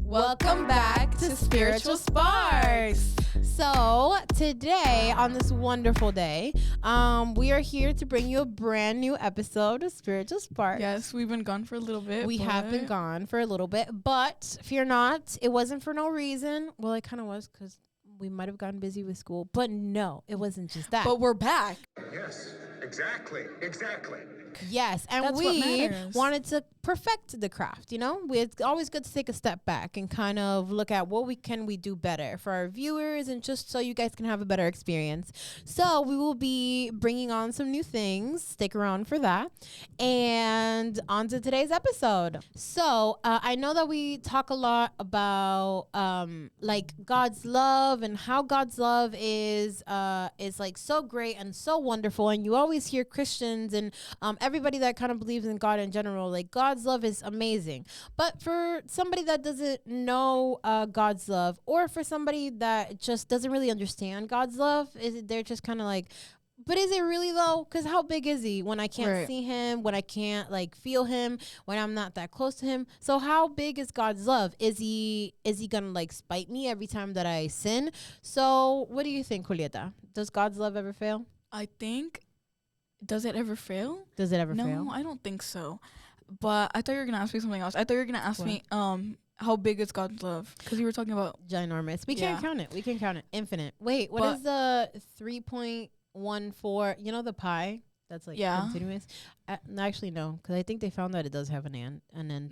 Welcome back to Spiritual Sparks. So today, on this wonderful day, we are here to bring you a brand new episode of Spiritual Sparks. Yes, we've been gone for a little bit. We have been gone for a little bit, but fear not, it wasn't for no reason. Well, it kind of was because we might have gotten busy with school, but no, it wasn't just that. But we're back. Yes, exactly. Yes, and That's what we matters. wanted to perfect the craft, It's always good to take a step back and kind of look at what we do better for our viewers and just so you guys can have a better experience. So we will be bringing on some new things. Stick around for that. And on to today's episode. So I know that we talk a lot about like God's love and how God's love is like so great and so wonderful. And you always hear Christians and everybody that kind of believes in God in general, like God's love is amazing. But for somebody that doesn't know God's love, or for somebody that just doesn't really understand God's love, they're just kind of like, but is it really though? Because how big is he when I can't see him, when I can't like feel him, when I'm not that close to him? So how big is God's love? Is he gonna like spite me every time that I sin? So what do you think, Julieta? Does God's love ever fail? I think, does it ever fail? Does it ever fail? No, I don't think so. But I thought you were going to ask me something else. I thought you were going to ask me how big is God's love? Because you were talking about... Ginormous. We can't count it. We can count it. Infinite. Wait, what is the 3.14? You know the pi? That's like continuous. Actually, no, because I think they found that it does have an end.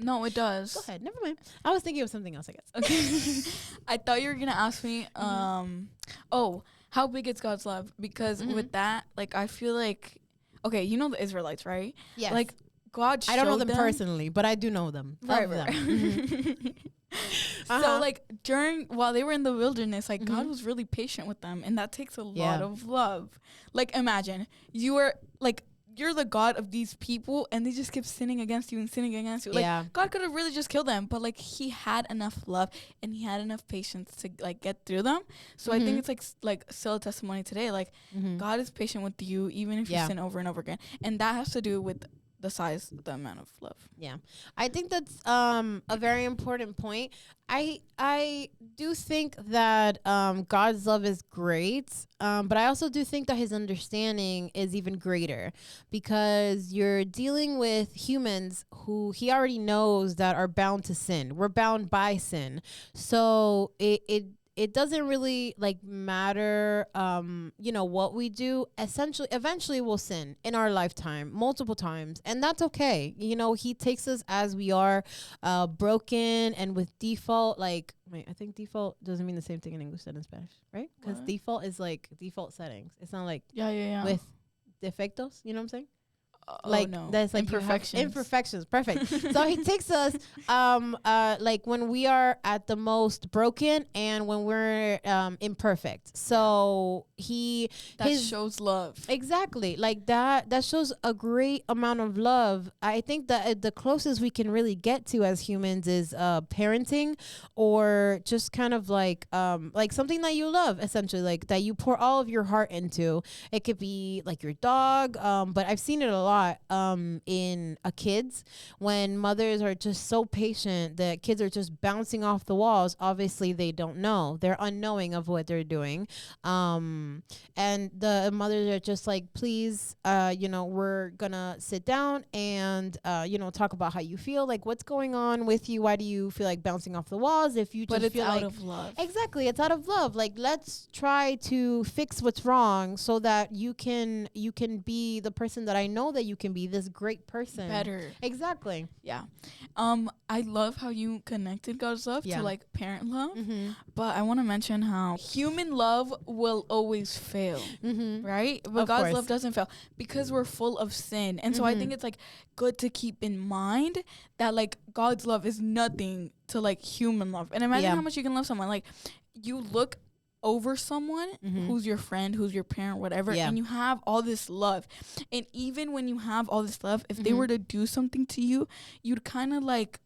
No, it does. Go ahead. Never mind. I was thinking of something else, I guess. Okay. I thought you were going to ask me, how big is God's love? Because with that, like, I feel like, okay, you know the Israelites, right? Yes. Like, God showed I don't know them personally, but I do know them. Right. Them. So, like, while they were in the wilderness, like, God was really patient with them, and that takes a lot of love. Like, imagine, you're the God of these people, and they just keep sinning against you and sinning against you. Like, God could have really just killed them, but, like, he had enough love, and he had enough patience to, like, get through them. So I think it's, like still a testimony today. Like, God is patient with you, even if you sin over and over again. And that has to do with the amount of love. Yeah. I think that's a very important point. I do think that God's love is great, but I also do think that his understanding is even greater, because you're dealing with humans who he already knows that are bound to sin. We're bound by sin. So it doesn't really like matter, what we do. Eventually we'll sin in our lifetime multiple times, and that's okay. He takes us as we are, broken and with default. Like, wait, I think default doesn't mean the same thing in English and in Spanish, right? Because default is like default settings. It's not like with defectos. You know what I'm saying? That's like imperfections. Perfect. So he takes us like when we are at the most broken and when we're imperfect. So shows love. Exactly. Like that shows a great amount of love. I think that the closest we can really get to as humans is parenting, or just kind of like something that you love, essentially, like that you pour all of your heart into. It could be like your dog, but I've seen it a lot in kids, when mothers are just so patient that kids are just bouncing off the walls. Obviously they don't know, they're unknowing of what they're doing, and the mothers are just like, please, we're gonna sit down and talk about how you feel, like what's going on with you, why do you feel like bouncing off the walls? If you just feel out of love. Exactly, it's out of love. Like, let's try to fix what's wrong so that you can be the person that I know that you can be, this great person. Better. Exactly. Yeah. I love how you connected God's love to like parent love, but I want to mention how human love will always fail, right? But God's love doesn't fail because we're full of sin. And so I think it's like good to keep in mind that like God's love is nothing to like human love. And imagine how much you can love someone. Like, you look over someone who's your friend, who's your parent, whatever, and you have all this love. And even when you have all this love, if they were to do something to you, you'd kind of like,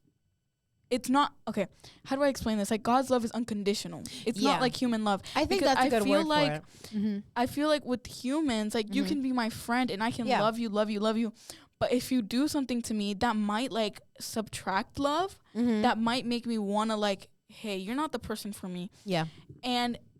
it's not, okay, how do I explain this? Like, God's love is unconditional. It's not like human love. I think that's a good word for it. I feel like with humans, like, you can be my friend and I can love you. But if you do something to me that might like subtract love, that might make me want to like hey, you're not the person for me. Yeah.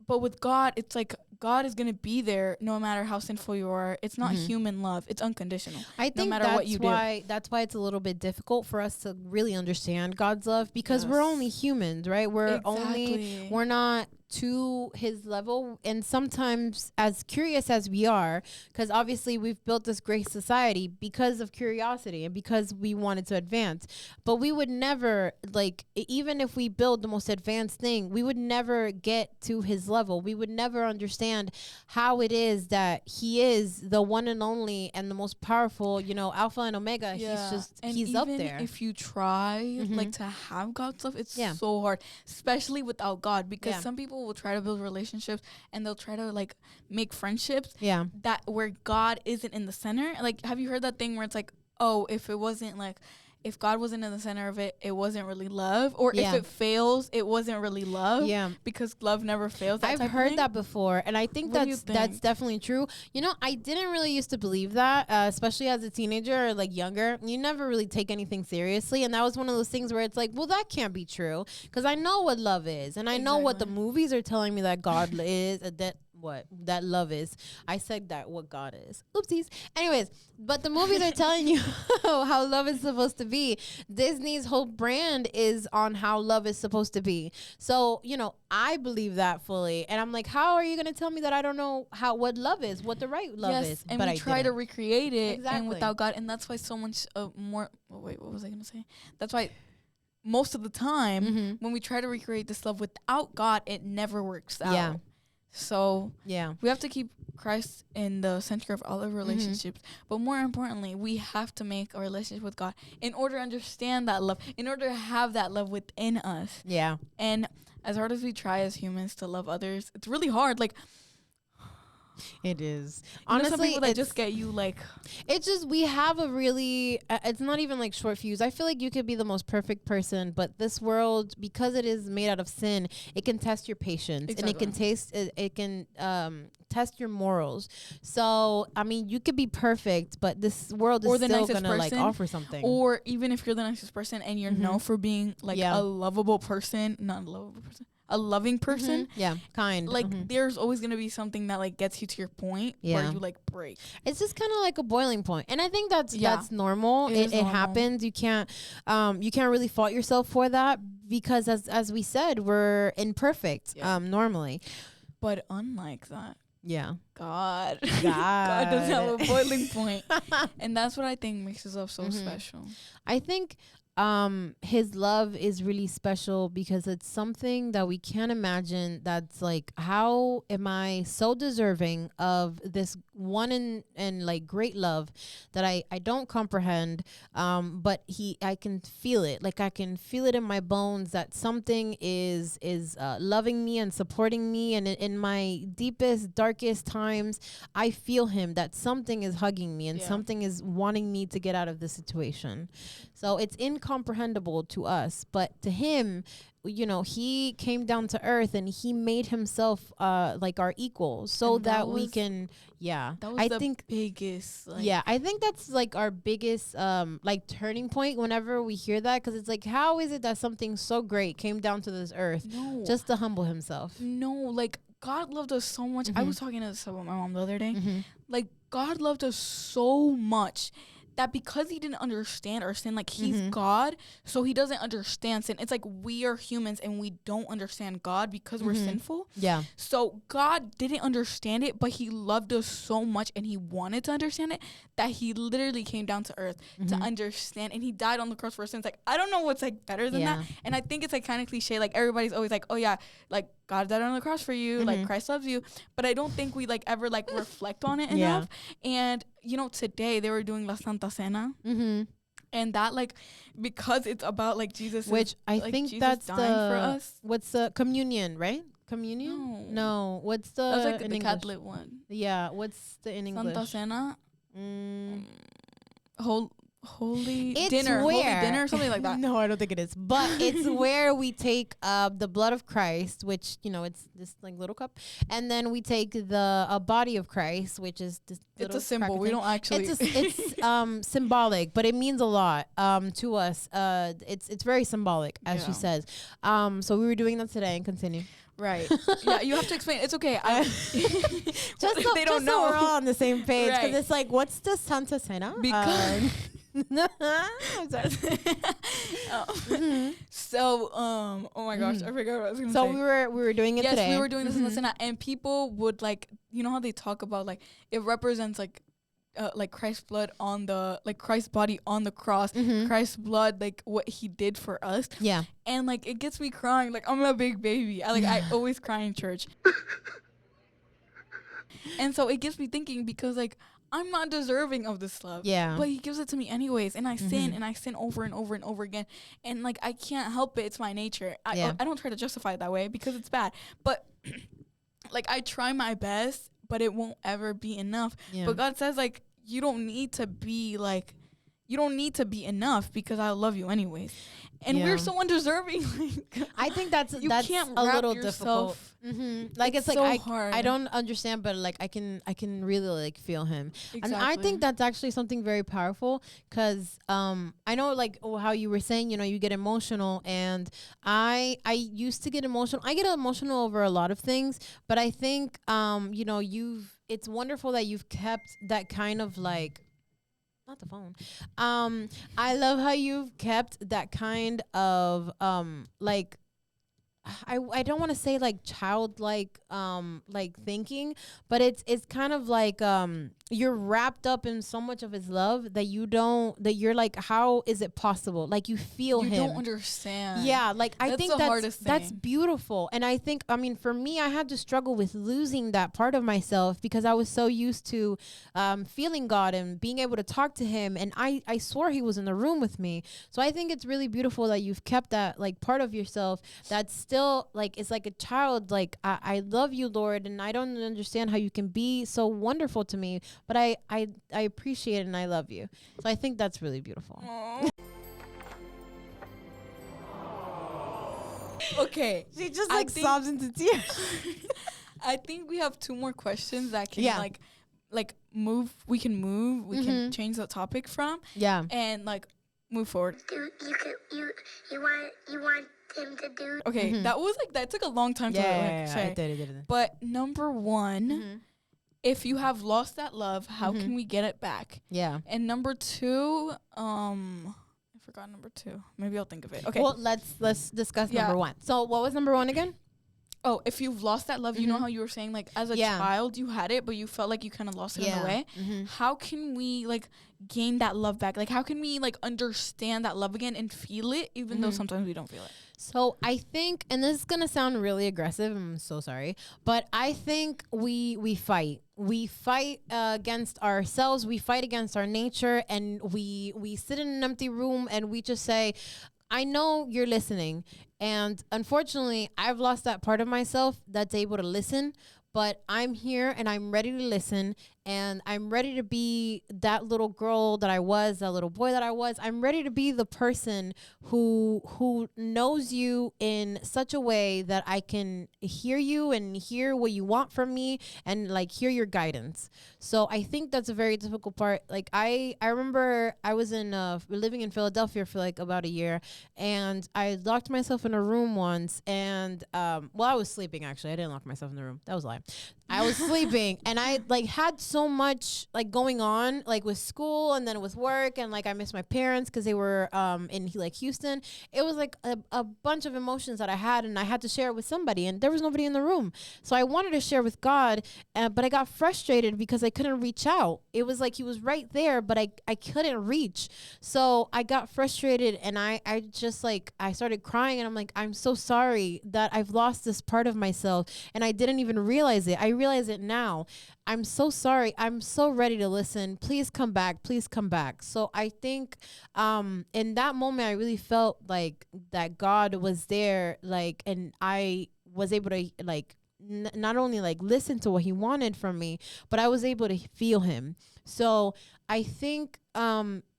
But with God, it's like God is going to be there no matter how sinful you are. It's not human love. It's unconditional. I think no matter what you do. That's why it's a little bit difficult for us to really understand God's love, because we're only humans, right? We're not to his level. And sometimes, as curious as we are, because obviously we've built this great society because of curiosity and because we wanted to advance, but we would never, like, even if we build the most advanced thing, we would never get to his level. We would never understand how it is that he is the one and only and the most powerful, Alpha and Omega. He's up there. If you try like to have God's love, it's so hard, especially without God, because some people will try to build relationships and they'll try to like make friendships that where God isn't in the center. Like, have you heard that thing where it's like, oh, if God wasn't in the center of it, it wasn't really love. Or if it fails, it wasn't really love. Yeah. Because love never fails. I've heard that before. And I think that's definitely true. I didn't really used to believe that, especially as a teenager or like younger. You never really take anything seriously. And that was one of those things where it's like, well, that can't be true. Because I know what love is. And I know what the movies are telling me that God is, that love is. I said that what God is. Oopsies. Anyways, but the movies are telling you how love is supposed to be. Disney's whole brand is on how love is supposed to be. So, I believe that fully. And I'm like, how are you going to tell me that I don't know what love is, what the right love is? And we try to recreate it and without God. And that's why so much more. Wait, what was I going to say? That's why most of the time when we try to recreate this love without God, it never works out. Yeah. So we have to keep Christ in the center of all our relationships. But more importantly, we have to make our relationship with God in order to understand that love, in order to have that love within us. Yeah. And as hard as we try as humans to love others, it's really hard. Like, it is. Honestly, some people that just get you like, it's just, we have a really, it's not even like short fuse. I feel like you could be the most perfect person, but this world, because it is made out of sin, it can test your patience and it can test your morals. So, I mean, you could be perfect, but this world is still gonna like offer something. Or even if you're the nicest person and you're known for being like a lovable person, not a lovable person, a loving person. Yeah, kind. Like, there's always going to be something that, like, gets you to your point where you, like, break. It's just kind of like a boiling point. And I think that's normal. It happens. You can't really fault yourself for that because, as we said, we're imperfect normally. But unlike that. Yeah. God doesn't have a boiling point. And that's what I think makes his love so special. I think his love is really special because it's something that we can't imagine. That's like, how am I so deserving of this one and like great love that I don't comprehend, but I can feel it. Like, I can feel it in my bones that something is loving me and supporting me, and in my deepest, darkest times I feel him, that something is hugging me and something is wanting me to get out of this situation. So it's incomprehensible to us, but to him, he came down to earth and he made himself like our equal, so that we can. That was I think biggest. I think that's like our biggest like turning point whenever we hear that, because it's like, how is it that something so great came down to this earth just to humble himself? No, like, God loved us so much. I was talking to this about my mom the other day. Like, God loved us so much that because he didn't understand our sin, like, he's God, so he doesn't understand sin. It's like we are humans and we don't understand God because we're sinful. Yeah. So God didn't understand it, but he loved us so much and he wanted to understand it that he literally came down to earth to understand, and he died on the cross for our sins. Like, I don't know what's like better than that. And I think it's like kind of cliche. Like, everybody's always like, oh yeah, like, God died on the cross for you, like, Christ loves you. But I don't think we like ever like reflect on it enough. And today they were doing La Santa Cena. And that, like, because it's about like Jesus, which I think Jesus that's dying for us. What's the communion, right? Communion? No. What's the? That's like the Catholic one. Yeah. What's the in English? Santa Cena. holy It's dinner, where, holy dinner, something like that. No, I don't think it is. But it's where we take the blood of Christ, which, you know, it's this like little cup, and then we take the body of Christ, which is this. It's a symbol. We don't actually. It's symbolic, but it means a lot to us. It's very symbolic, as she says. So we were doing that today, and continue. Right. Yeah, you have to explain. It's okay. Just so they don't know. We're all on the same page, because it's like, what's the Santa Cena? Because So, oh my gosh, I forgot what I was gonna say. So we were doing it today. Yes, we were doing this in the Senate, and people would like, you know how they talk about like it represents like Christ's blood on the, like Christ's body on the cross, Christ's blood, like what he did for us. Yeah. And like it gets me crying. Like I'm a big baby. I always cry in church. And so it gets me thinking, because like I'm not deserving of this love. Yeah. But he gives it to me anyways. And I sin, and I sin over and over and over again. And like I can't help it. It's my nature. I don't try to justify it that way, because it's bad. But like I try my best, but it won't ever be enough. Yeah. But God says like you don't need to be enough, because I love you anyways. And we're so undeserving. I think that's a little difficult. Like it's like so hard. I don't understand, but like I can really like feel him. Exactly. And I think that's actually something very powerful, because I know like how you were saying, you know, you get emotional, and I used to get emotional. I get emotional over a lot of things, but I think you know, it's wonderful that you've kept that kind of like, not the phone. I love how you've kept that kind of like, I don't want to say like childlike like thinking, but it's kind of like you're wrapped up in so much of his love that you're like, how is it possible? Like you feel him. You don't understand. Yeah, like I think that's beautiful. And I think, I mean, for me, I had to struggle with losing that part of myself, because I was so used to feeling God and being able to talk to him, and I swore he was in the room with me. So I think it's really beautiful that you've kept that like part of yourself that's still like, it's like a child, like I love you, Lord, and I don't understand how you can be so wonderful to me, but I appreciate it and I love you. So I think that's really beautiful. Okay, she just like sobs into tears. I think we have 2 more questions that can like move. We can change the topic from. Yeah. And like move forward. You want him to do. Okay, that took a long time to say. I did. But number 1, if you have lost that love, how can we get it back? Yeah. And number 2, I forgot number 2. Maybe I'll think of it. Okay. Well, let's discuss number 1. So what was number 1 again? Oh, if you've lost that love, you know how you were saying like as a child you had it, but you felt like you kind of lost it in a way. How can we like gain that love back? Like how can we like understand that love again and feel it, even though sometimes we don't feel it? So I think, and this is gonna sound really aggressive, I'm so sorry, but I think we fight. We fight against ourselves. We fight against our nature, and we sit in an empty room and we just say, I know you're listening. And unfortunately, I've lost that part of myself that's able to listen, but I'm here and I'm ready to listen, and I'm ready to be that little girl that I was, that little boy that I was. I'm ready to be the person who knows you in such a way that I can hear you and hear what you want from me and like hear your guidance. So I think that's a very difficult part. Like I remember I was living in Philadelphia for like about a year, and I locked myself in a room once, and I was sleeping actually. I didn't lock myself in the room. That was a lie. I was sleeping, and I like had so much like going on, like with school and then with work, and like I missed my parents because they were in like Houston. It was like a bunch of emotions that I had, and I had to share it with somebody, and there was nobody in the room. So I wanted to share with God, but I got frustrated because I couldn't reach out. It was like he was right there, but I couldn't reach. So I got frustrated, and I just like I started crying, and I'm like, I'm so sorry that I've lost this part of myself, and I didn't even realize it. I realize it now. I'm so sorry. I'm so ready to listen. Please come back. Please come back. So I think in that moment, I really felt like that God was there, like, and I was able to like not only like listen to what he wanted from me, but I was able to feel him. So I think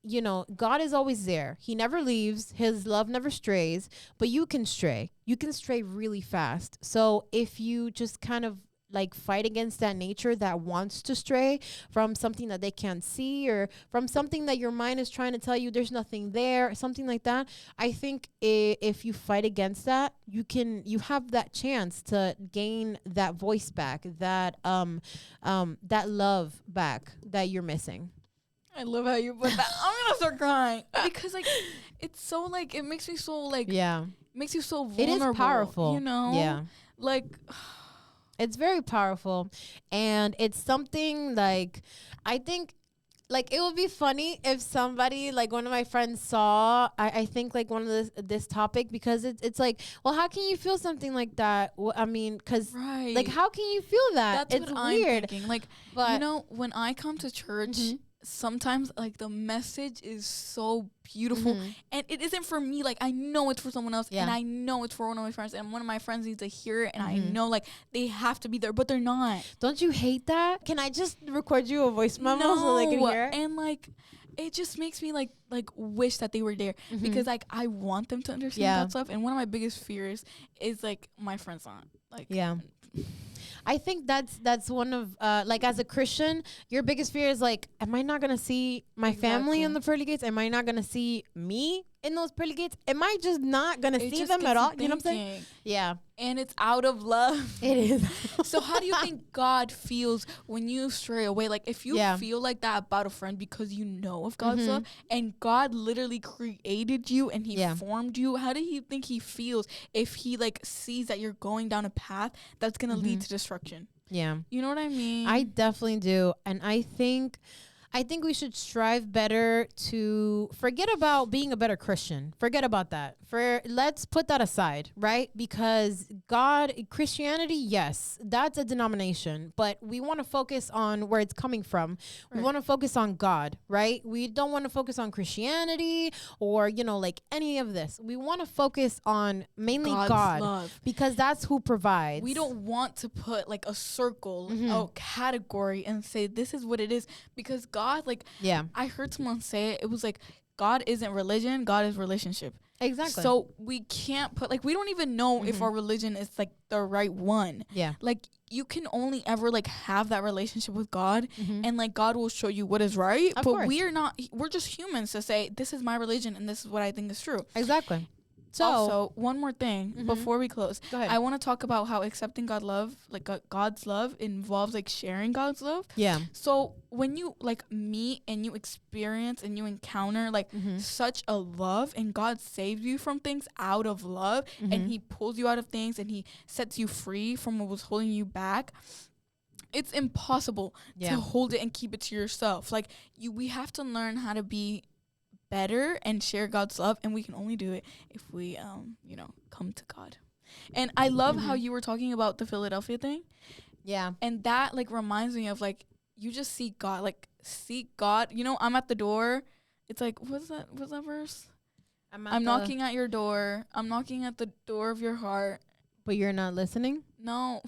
you know, God is always there. He never leaves. His love never strays, but you can stray. You can stray really fast. So if you just kind of like fight against that nature that wants to stray from something that they can't see, or from something that your mind is trying to tell you there's nothing there, something like that, I think if you fight against that, you have that chance to gain that voice back, that that love back that you're missing. I love how you put that. I'm gonna start crying because like it's so like it makes me so like makes you so vulnerable. It is powerful, you know. Yeah, like it's very powerful, and it's something like I think. Like, it would be funny if somebody, like one of my friends saw, I think, like one of this topic, because it's like, well, how can you feel something like that? Well, I mean, because, like, how can you feel that? That's it's what weird. I'm thinking. Like, but you know, when I come to church, sometimes, like, the message is so beautiful, and it isn't for me. Like, I know it's for someone else, and I know it's for one of my friends, and one of my friends needs to hear it, and I know, like, they have to be there, but they're not. Don't you hate that? Can I just record you a voice memo so they can hear it? And, like, it just makes me, like wish that they were there, because, like, I want them to understand that stuff, and one of my biggest fears is, like, my friends not. Like, I think that's one of like, as a Christian, your biggest fear is like, am I not gonna see my family in the pearly gates? Am I not gonna see me in those pearly gates? Am I just not gonna see them at all? You know what I'm saying? Yeah. And it's out of love. It is. So how do you think God feels when you stray away? Like, if you feel like that about a friend because you know of God's love, and God literally created you and he formed you, how do you think he feels if he like sees that you're going down a path that's gonna lead to destruction? Yeah. You know what I mean? I definitely do. And I think we should strive better to forget about being a better Christian. Forget about that. Let's put that aside, right? Because Christianity, yes, that's a denomination, but we want to focus on where it's coming from. Right. We want to focus on God, right? We don't want to focus on Christianity or, you know, like any of this. We want to focus on mainly God love, because that's who provides. We don't want to put like a circle, a category, and say this is what it is, because God, like, I heard someone say it was like, God isn't religion, God is relationship. Exactly. So we can't put, like, we don't even know if our religion is like the right one. Yeah. Like, you can only ever like have that relationship with God, and like God will show you what is right. Of course. We're just humans to say, this is my religion and this is what I think is true. Exactly. So also, one more thing before we close. Go ahead. I want to talk about how accepting God's love involves like sharing God's love. Yeah. So when you like meet and you experience and you encounter like such a love, and God saves you from things out of love, and he pulls you out of things, and he sets you free from what was holding you back, it's impossible to hold it and keep it to yourself. Like, we have to learn how to be better and share God's love, and we can only do it if we come to God. And I love how you were talking about the Philadelphia thing, and that like reminds me of like, you just seek God, like seek God, you know. I'm at the door, it's like, what's that verse? I'm knocking at your door, I'm knocking at the door of your heart, but you're not listening. No.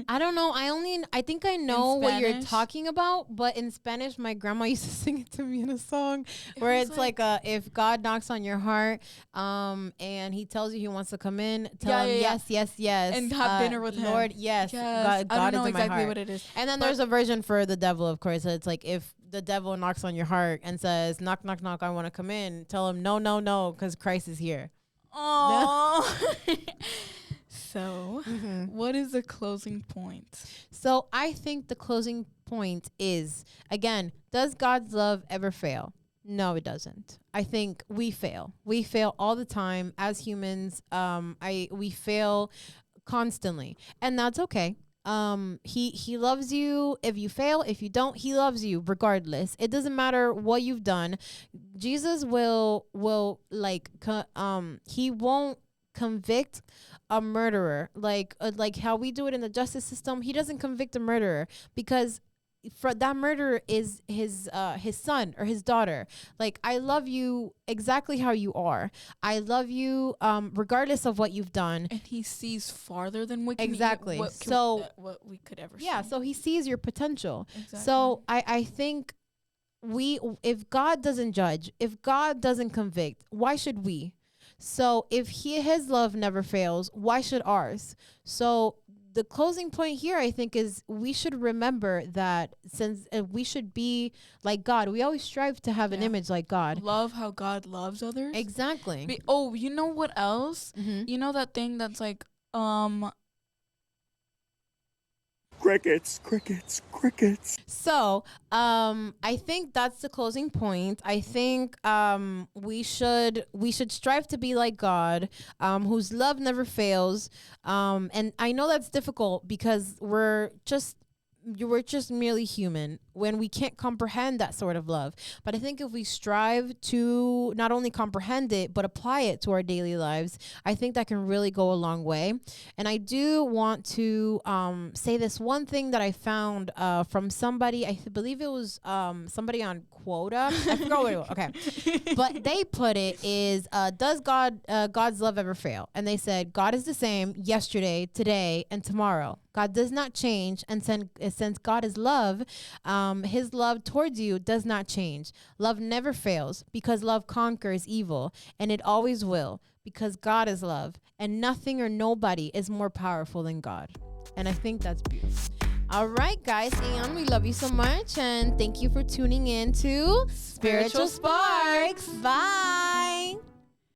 I don't know. I think I know what you're talking about, but in Spanish, my grandma used to sing it to me in a song where it's like if God knocks on your heart, and he tells you he wants to come in, tell him yes, and have dinner with him. Lord, yes. God I don't know is in my exactly heart. what it is. And then there's a version for the devil, of course. It's like, if the devil knocks on your heart and says, knock, knock, knock, I want to come in, tell him no, because Christ is here. Oh. So, what is the closing point? So, I think the closing point is, again, does God's love ever fail? No, it doesn't. I think we fail. We fail all the time as humans. We fail constantly, and that's okay. He loves you if you fail. If you don't, he loves you regardless. It doesn't matter what you've done. Jesus will he won't convict a murderer like how we do it in the justice system. He doesn't convict a murderer, because for that murderer is his son or his daughter. Like, I love you exactly how you are. I love you regardless of what you've done. And he sees farther than we can what we could ever see. Yeah, so he sees your potential. Exactly. So I think if God doesn't judge, if God doesn't convict, why should we? So if his love never fails, why should ours? So the closing point here, I think, is we should remember that since we should be like God, we always strive to have an image like God. Love how God loves others. Exactly. You know what else? You know that thing that's like, Crickets, crickets, crickets. So, I think that's the closing point. I think we should strive to be like God, whose love never fails. And I know that's difficult because we're just merely human when we can't comprehend that sort of love. But I think if we strive to not only comprehend it, but apply it to our daily lives, I think that can really go a long way. And I do want to say this one thing that I found from somebody, I believe it was somebody on Quota. I forgot what it was. Okay. But they put it is, does God's love ever fail? And they said, God is the same yesterday, today, and tomorrow. God does not change. And since God is love, his love towards you does not change. Love never fails because love conquers evil, and it always will because God is love, and nothing or nobody is more powerful than God. And I think that's beautiful. All right, guys, and we love you so much, and thank you for tuning in to Spiritual Sparks. Bye.